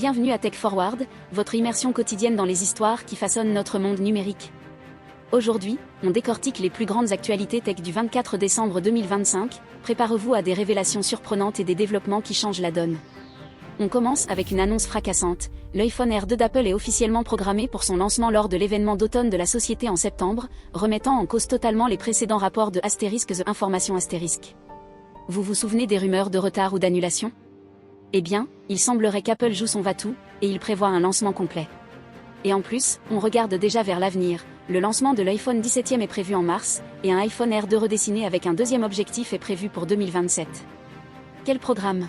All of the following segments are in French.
Bienvenue à Tech Forward, votre immersion quotidienne dans les histoires qui façonnent notre monde numérique. Aujourd'hui, on décortique les plus grandes actualités tech du 24 décembre 2025, préparez-vous à des révélations surprenantes et des développements qui changent la donne. On commence avec une annonce fracassante, l'iPhone R2 d'Apple est officiellement programmé pour son lancement lors de l'événement d'automne de la société en septembre, remettant en cause totalement les précédents rapports de *The Information*. Vous vous souvenez des rumeurs de retard ou d'annulation ? Eh bien, il semblerait qu'Apple joue son va-tout, et il prévoit un lancement complet. Et en plus, on regarde déjà vers l'avenir, le lancement de l'iPhone 17e est prévu en mars, et un iPhone R2 redessiné avec un deuxième objectif est prévu pour 2027. Quel programme ?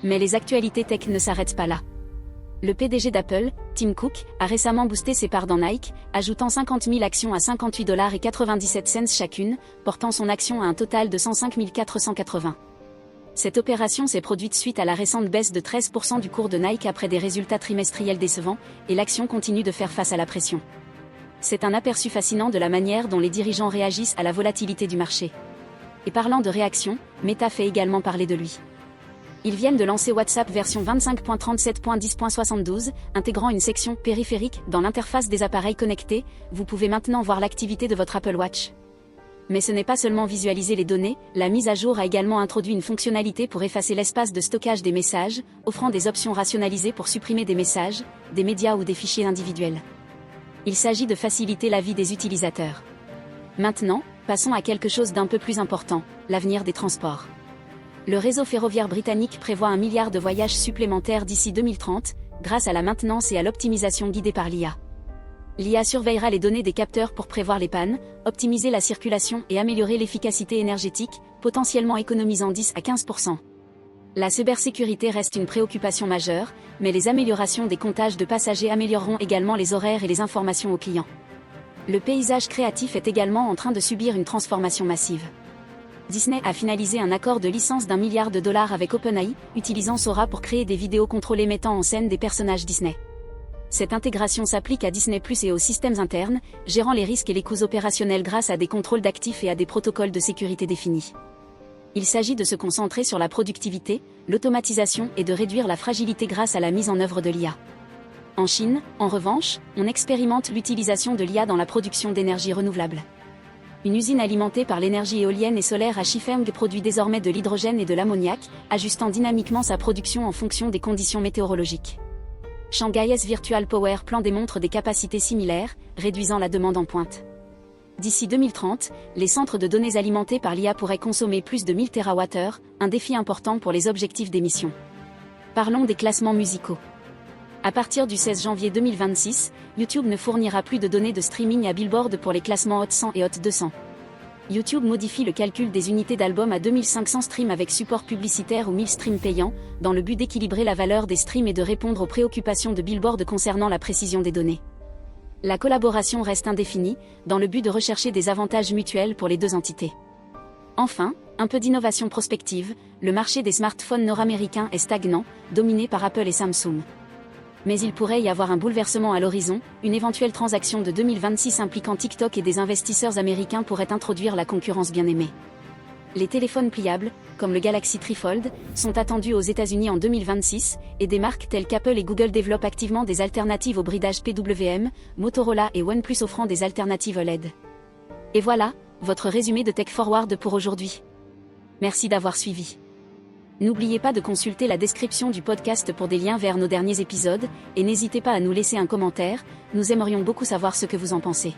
Mais les actualités tech ne s'arrêtent pas là. Le PDG d'Apple, Tim Cook, a récemment boosté ses parts dans Nike, ajoutant 50 000 actions à $58,97 chacune, portant son action à un total de 105 480. Cette opération s'est produite suite à la récente baisse de 13% du cours de Nike après des résultats trimestriels décevants, et l'action continue de faire face à la pression. C'est un aperçu fascinant de la manière dont les dirigeants réagissent à la volatilité du marché. Et parlant de réaction, Meta fait également parler de lui. Ils viennent de lancer WhatsApp version 25.37.10.72, intégrant une section périphérique dans l'interface des appareils connectés. Vous pouvez maintenant voir l'activité de votre Apple Watch. Mais ce n'est pas seulement visualiser les données, la mise à jour a également introduit une fonctionnalité pour effacer l'espace de stockage des messages, offrant des options rationalisées pour supprimer des messages, des médias ou des fichiers individuels. Il s'agit de faciliter la vie des utilisateurs. Maintenant, passons à quelque chose d'un peu plus important, l'avenir des transports. Le réseau ferroviaire britannique prévoit 1 milliard de voyages supplémentaires d'ici 2030, grâce à la maintenance et à l'optimisation guidée par l'IA. L'IA surveillera les données des capteurs pour prévoir les pannes, optimiser la circulation et améliorer l'efficacité énergétique, potentiellement économisant 10 à 15%. La cybersécurité reste une préoccupation majeure, mais les améliorations des comptages de passagers amélioreront également les horaires et les informations aux clients. Le paysage créatif est également en train de subir une transformation massive. Disney a finalisé un accord de licence d'$1 milliard avec OpenAI, utilisant Sora pour créer des vidéos contrôlées mettant en scène des personnages Disney. Cette intégration s'applique à Disney+ et aux systèmes internes, gérant les risques et les coûts opérationnels grâce à des contrôles d'actifs et à des protocoles de sécurité définis. Il s'agit de se concentrer sur la productivité, l'automatisation et de réduire la fragilité grâce à la mise en œuvre de l'IA. En Chine, en revanche, on expérimente l'utilisation de l'IA dans la production d'énergie renouvelable. Une usine alimentée par l'énergie éolienne et solaire à Shifeng produit désormais de l'hydrogène et de l'ammoniac, ajustant dynamiquement sa production en fonction des conditions météorologiques. Shanghai's Virtual Power Plant démontre des capacités similaires, réduisant la demande en pointe. D'ici 2030, les centres de données alimentés par l'IA pourraient consommer plus de 1000 TWh, un défi important pour les objectifs d'émission. Parlons des classements musicaux. À partir du 16 janvier 2026, YouTube ne fournira plus de données de streaming à Billboard pour les classements Hot 100 et Hot 200. YouTube modifie le calcul des unités d'album à 2500 streams avec support publicitaire ou 1000 streams payants, dans le but d'équilibrer la valeur des streams et de répondre aux préoccupations de Billboard concernant la précision des données. La collaboration reste indéfinie, dans le but de rechercher des avantages mutuels pour les deux entités. Enfin, un peu d'innovation prospective, le marché des smartphones nord-américains est stagnant, dominé par Apple et Samsung. Mais il pourrait y avoir un bouleversement à l'horizon, une éventuelle transaction de 2026 impliquant TikTok et des investisseurs américains pourrait introduire la concurrence bien aimée. Les téléphones pliables, comme le Galaxy Trifold, sont attendus aux États-Unis en 2026, et des marques telles qu'Apple et Google développent activement des alternatives au bridage PWM, Motorola et OnePlus offrant des alternatives OLED. Et voilà, votre résumé de Tech Forward pour aujourd'hui. Merci d'avoir suivi. N'oubliez pas de consulter la description du podcast pour des liens vers nos derniers épisodes, et n'hésitez pas à nous laisser un commentaire, nous aimerions beaucoup savoir ce que vous en pensez.